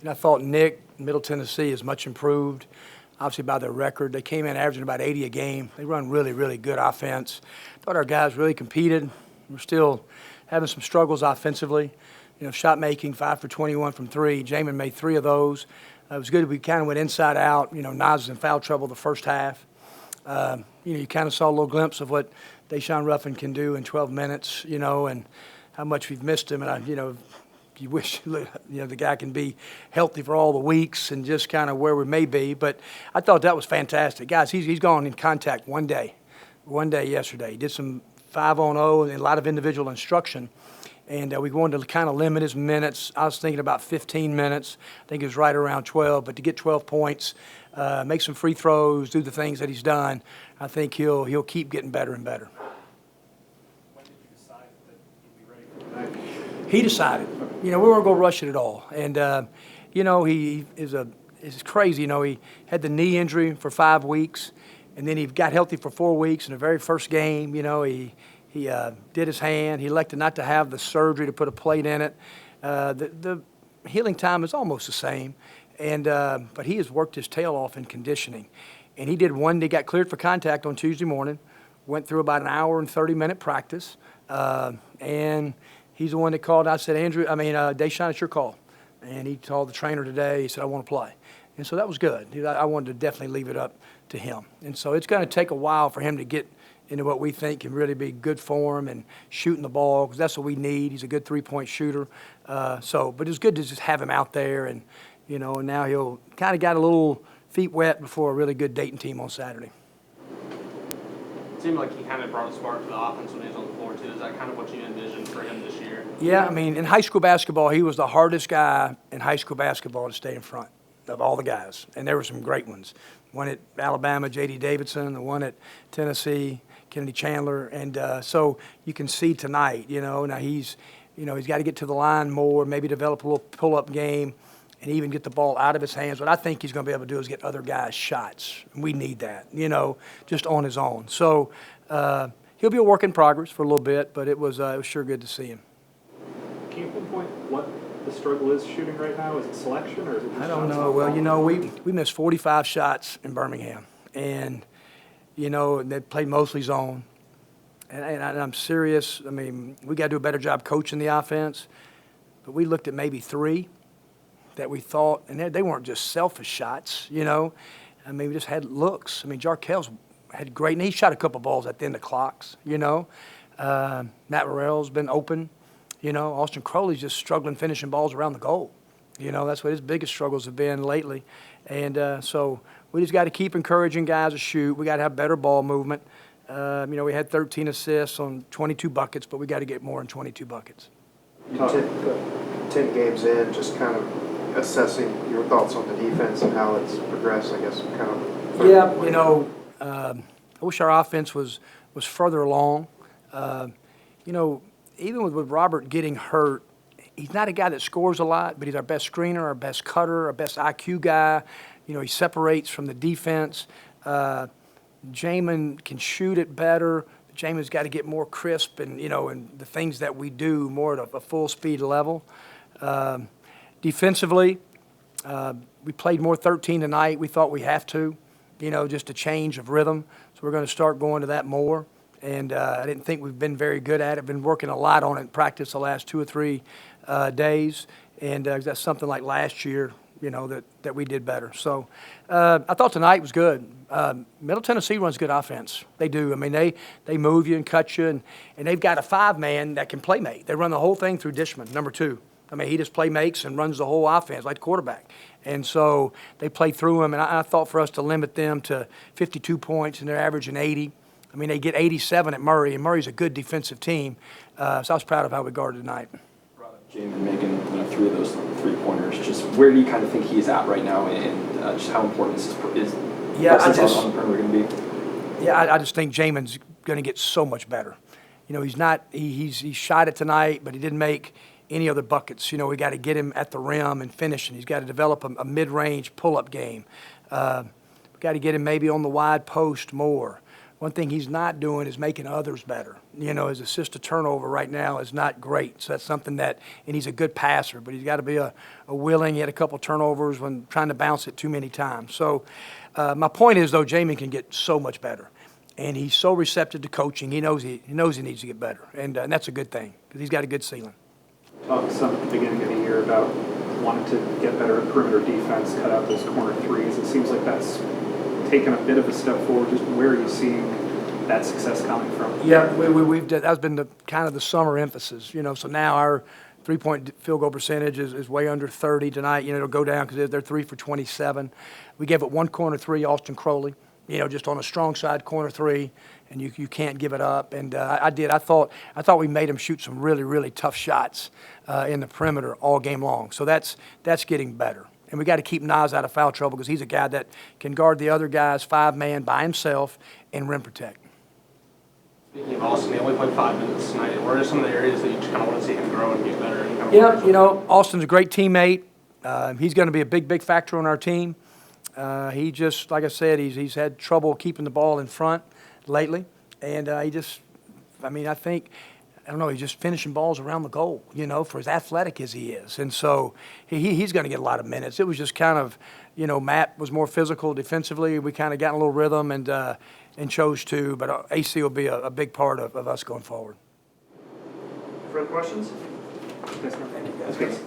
I thought Nick, Middle Tennessee, is much improved, obviously by their record. They came in averaging about 80 a game. They run really, really good offense. Thought our guys really competed. We're still having some struggles offensively. Shot making, 5 for 21 from three. Jamin made 3 of those. It was good. We kind of went inside out. Nas was in foul trouble the first half. You kind of saw a little glimpse of what Deshawn Ruffin can do in 12 minutes, and how much we've missed him. And, you wish, the guy can be healthy for all the weeks and just kind of where we may be. But I thought that was fantastic. Guys, he's gone in contact one day yesterday. He did some 5-on-0 and a lot of individual instruction. And we wanted to kind of limit his minutes. I was thinking about 15 minutes. I think it was right around 12. But to get 12 points, make some free throws, do the things that he's done, I think he'll keep getting better and better. When did you decide that he'd be ready for tonight? He decided. We weren't going to rush it at all. And, he is crazy. He had the knee injury for 5 weeks, and then he got healthy for 4 weeks in the very first game. He did his hand. He elected not to have the surgery to put a plate in it. The healing time is almost the same, but he has worked his tail off in conditioning. And he did one day, got cleared for contact on Tuesday morning, went through about an hour and 30-minute practice, and he's the one that called. I said, Deshawn, it's your call. And he told the trainer today, he said, I want to play. And so that was good. I wanted to definitely leave it up to him. And so it's going to take a while for him to get into what we think can really be good form and shooting the ball, because that's what we need. He's a good three-point shooter. But it's good to just have him out there, and now he'll kind of got a little feet wet before a really good Dayton team on Saturday. It seemed like he kind of brought a spark to the offense when he was on the floor, too. Is that kind of what you envisioned for him this year? Yeah, in high school basketball, he was the hardest guy in high school basketball to stay in front of all the guys, and there were some great ones. One at Alabama, J.D. Davidson, the one at Tennessee, Kennedy Chandler, and so you can see tonight, now he's got to get to the line more, maybe develop a little pull-up game, and even get the ball out of his hands. What I think he's going to be able to do is get other guys shots. We need that, just on his own. So he'll be a work in progress for a little bit, but it was sure good to see him. Can you pinpoint what the struggle is shooting right now? Is it selection or is it just I don't know. Well, we missed 45 shots in Birmingham, and they played mostly zone. And I'm serious. We got to do a better job coaching the offense. But we looked at maybe 3 that we thought, and they weren't just selfish shots, we just had looks. Jarkel's had great, and he shot a couple balls at the end of clocks, Matt Morrell's been open. Austin Crowley's just struggling finishing balls around the goal. That's what his biggest struggles have been lately. And so we just got to keep encouraging guys to shoot. We got to have better ball movement. We had 13 assists on 22 buckets, but we got to get more than 22 buckets. 10 games in, just kind of assessing your thoughts on the defense and how it's progressed, I guess, kind of. Yeah, I wish our offense was further along. Even with Robert getting hurt, he's not a guy that scores a lot, but he's our best screener, our best cutter, our best IQ guy. He separates from the defense. Jamin can shoot it better. Jamin's got to get more crisp and, and the things that we do more at a full speed level. Defensively, we played more 13 tonight. We thought we have to, just a change of rhythm. So we're going to start going to that more. And I didn't think we've been very good at it. Been working a lot on it in practice the last 2 or 3 days. And that's something like last year, that we did better. So I thought tonight was good. Middle Tennessee runs good offense. They do. They move you and cut you. And they've got a 5-man that can play make. They run the whole thing through Dishman, number 2. He just play makes and runs the whole offense like the quarterback. And so they play through him. And I thought for us to limit them to 52 points, and they're averaging 80. They get 87 at Murray, and Murray's a good defensive team. So I was proud of how we guarded tonight. Jamin making 3 of those 3-pointers. Just where do you kind of think he's at right now, and just how important is presence on the perimeter going to be? Yeah, I just think Jamin's going to get so much better. He shot it tonight, but he didn't make any other buckets. We got to get him at the rim and finish, and he's got to develop a mid-range pull-up game. We got to get him maybe on the wide post more. One thing he's not doing is making others better. You know, his assist to turnover right now is not great. So that's something that, and he's a good passer, but he's got to be a willing. He had a couple turnovers when trying to bounce it too many times. So my point is, though, Jamin can get so much better. And he's so receptive to coaching. He knows he needs to get better. And that's a good thing because he's got a good ceiling. Talked some at the beginning of the year about wanting to get better at perimeter defense, cut out those corner threes. It seems like that's taken a bit of a step forward. Just where are you seeing that success coming from? Yeah, we've that's been the kind of the summer emphasis. You know, so now our three-point field goal percentage is way under 30 tonight. You know, it'll go down because they're 3 for 27. We gave it one corner three, Austin Crowley. You know, just on a strong side corner three, and you can't give it up. And I thought we made him shoot some really, really tough shots in the perimeter all game long. So that's getting better. And we got to keep Nas out of foul trouble because he's a guy that can guard the other guys 5-man by himself and rim protect. Speaking of Austin, they only played 5 minutes tonight. What are some of the areas that you just kind of want to see him grow and get better? And kind of Yeah, you know, Austin's a great teammate. He's going to be a big factor on our team. He just, like I said, he's had trouble keeping the ball in front lately, and I think, I don't know, he's just finishing balls around the goal, you know, for as athletic as he is. And so he's going to get a lot of minutes. It was just kind of, you know, Matt was more physical defensively. We kind of got in a little rhythm and chose to, but AC will be a big part of us going forward. Further questions? Yes, ma'am. Thank you, guys. Thanks.